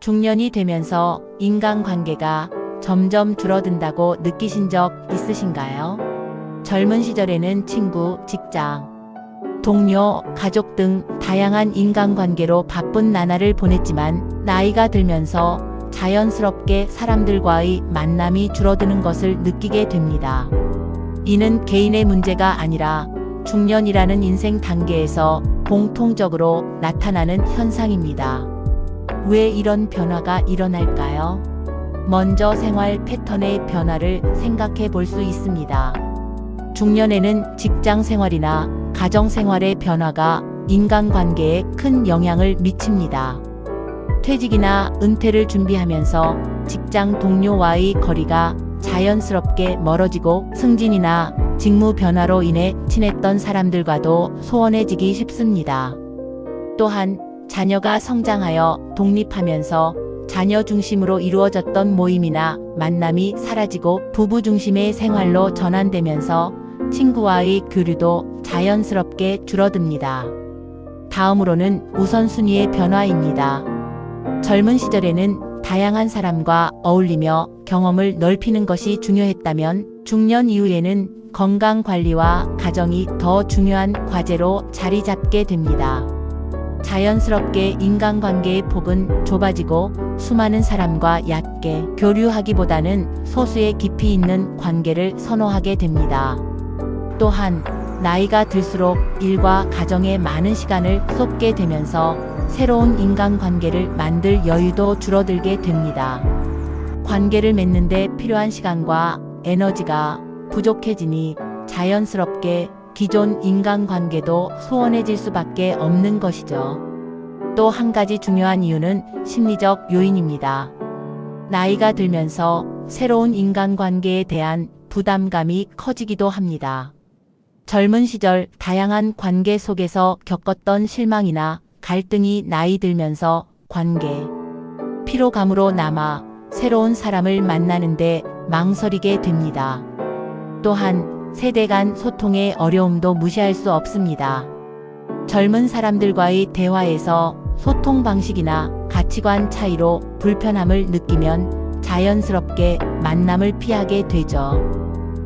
중년이 되면서 인간관계가 점점 줄어든다고 느끼신 적 있으신가요? 젊은 시절에는 친구, 직장, 동료, 가족 등 다양한 인간관계로 바쁜 나날을 보냈지만 나이가 들면서 자연스럽게 사람들과의 만남이 줄어드는 것을 느끼게 됩니다. 이는 개인의 문제가 아니라 중년이라는 인생 단계에서 공통적으로 나타나는 현상입니다. 왜 이런 변화가 일어날까요? 먼저 생활 패턴의 변화를 생각해 볼 수 있습니다. 중년에는 직장 생활이나 가정 생활의 변화가 인간관계에 큰 영향을 미칩니다. 퇴직이나 은퇴를 준비하면서 직장 동료와의 거리가 자연스럽게 멀어지고 승진이나 직무 변화로 인해 친했던 사람들과도 소원해지기 쉽습니다. 또한 자녀가 성장하여 독립하면서 자녀 중심으로 이루어졌던 모임이나 만남이 사라지고 부부 중심의 생활로 전환되면서 친구와의 교류도 자연스럽게 줄어듭니다. 다음으로는 우선순위의 변화입니다. 젊은 시절에는 다양한 사람과 어울리며 경험을 넓히는 것이 중요했다면 중년 이후에는 건강관리와 가정이 더 중요한 과제로 자리 잡게 됩니다. 자연스럽게 인간관계의 폭은 좁아지고 수많은 사람과 얕게 교류하기보다는 소수의 깊이 있는 관계를 선호하게 됩니다. 또한 나이가 들수록 일과 가정에 많은 시간을 쏟게 되면서 새로운 인간관계를 만들 여유도 줄어들게 됩니다. 관계를 맺는데 필요한 시간과 에너지가 부족해지니 자연스럽게 기존 인간관계도 소원해질 수밖에 없는 것이죠. 또 한 가지 중요한 이유는 심리적 요인입니다. 나이가 들면서 새로운 인간관계에 대한 부담감이 커지기도 합니다. 젊은 시절 다양한 관계 속에서 겪었던 실망이나 갈등이 나이 들면서 관계 피로감으로 남아 새로운 사람을 만나는데 망설이게 됩니다. 또한 세대 간 소통의 어려움도 무시할 수 없습니다. 젊은 사람들과의 대화에서 소통 방식이나 가치관 차이로 불편함을 느끼면 자연스럽게 만남을 피하게 되죠.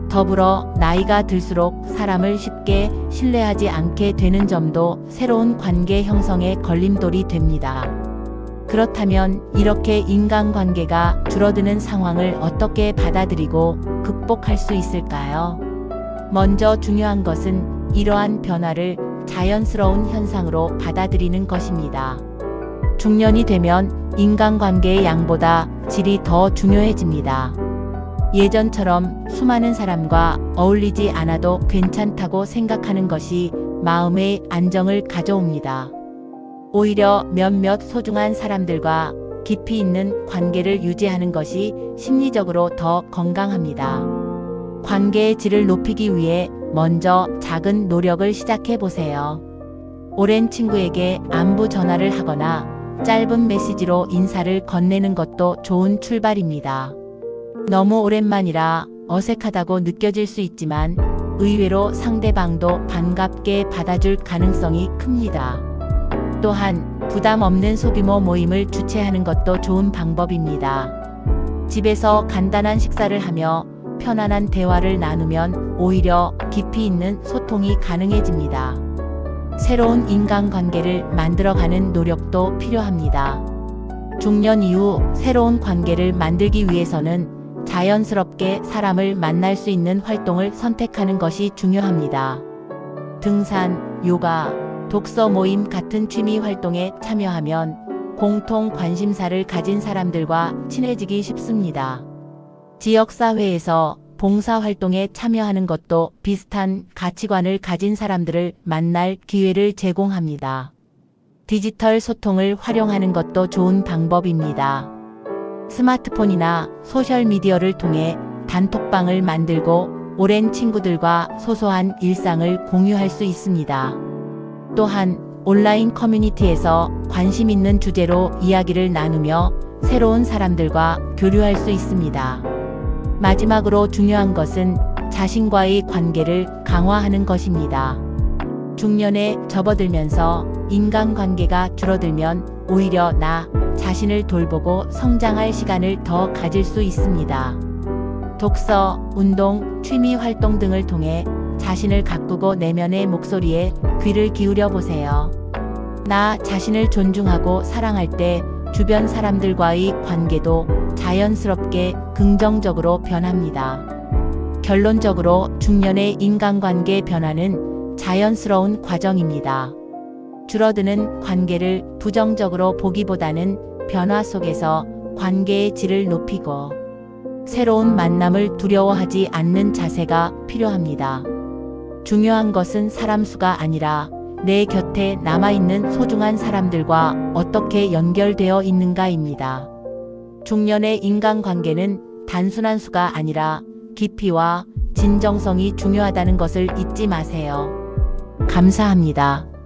더불어 나이가 들수록 사람을 쉽게 신뢰하지 않게 되는 점도 새로운 관계 형성에 걸림돌이 됩니다. 그렇다면 이렇게 인간관계가 줄어드는 상황을 어떻게 받아들이고 극복할 수 있을까요? 먼저 중요한 것은 이러한 변화를 자연스러운 현상으로 받아들이는 것입니다. 중년이 되면 인간관계의 양보다 질이 더 중요해집니다. 예전처럼 수많은 사람과 어울리지 않아도 괜찮다고 생각하는 것이 마음의 안정을 가져옵니다. 오히려 몇몇 소중한 사람들과 깊이 있는 관계를 유지하는 것이 심리적으로 더 건강합니다. 관계의 질을 높이기 위해 먼저 작은 노력을 시작해 보세요. 오랜 친구에게 안부 전화를 하거나 짧은 메시지로 인사를 건네는 것도 좋은 출발입니다. 너무 오랜만이라 어색하다고 느껴질 수 있지만 의외로 상대방도 반갑게 받아줄 가능성이 큽니다. 또한 부담 없는 소규모 모임을 주최하는 것도 좋은 방법입니다. 집에서 간단한 식사를 하며 편안한 대화를 나누면 오히려 깊이 있는 소통이 가능해집니다. 새로운 인간관계를 만들어가는 노력도 필요합니다. 중년 이후 새로운 관계를 만들기 위해서는 자연스럽게 사람을 만날 수 있는 활동을 선택하는 것이 중요합니다. 등산, 요가, 독서 모임 같은 취미 활동에 참여하면 공통 관심사를 가진 사람들과 친해지기 쉽습니다. 지역사회에서 봉사활동에 참여하는 것도 비슷한 가치관을 가진 사람들을 만날 기회를 제공합니다. 디지털 소통을 활용하는 것도 좋은 방법입니다. 스마트폰이나 소셜미디어를 통해 단톡방을 만들고 오랜 친구들과 소소한 일상을 공유할 수 있습니다. 또한 온라인 커뮤니티에서 관심 있는 주제로 이야기를 나누며 새로운 사람들과 교류할 수 있습니다. 마지막으로 중요한 것은 자신과의 관계를 강화하는 것입니다. 중년에 접어들면서 인간관계가 줄어들면 오히려 나 자신을 돌보고 성장할 시간을 더 가질 수 있습니다. 독서, 운동, 취미 활동 등을 통해 자신을 가꾸고 내면의 목소리에 귀를 기울여 보세요. 나 자신을 존중하고 사랑할 때 주변 사람들과의 관계도 자연스럽게 긍정적으로 변합니다. 결론적으로 중년의 인간관계 변화는 자연스러운 과정입니다. 줄어드는 관계를 부정적으로 보기보다는 변화 속에서 관계의 질을 높이고 새로운 만남을 두려워하지 않는 자세가 필요합니다. 중요한 것은 사람 수가 아니라 내 곁에 남아있는 소중한 사람들과 어떻게 연결되어 있는가입니다. 중년의 인간관계는 단순한 수가 아니라 깊이와 진정성이 중요하다는 것을 잊지 마세요. 감사합니다.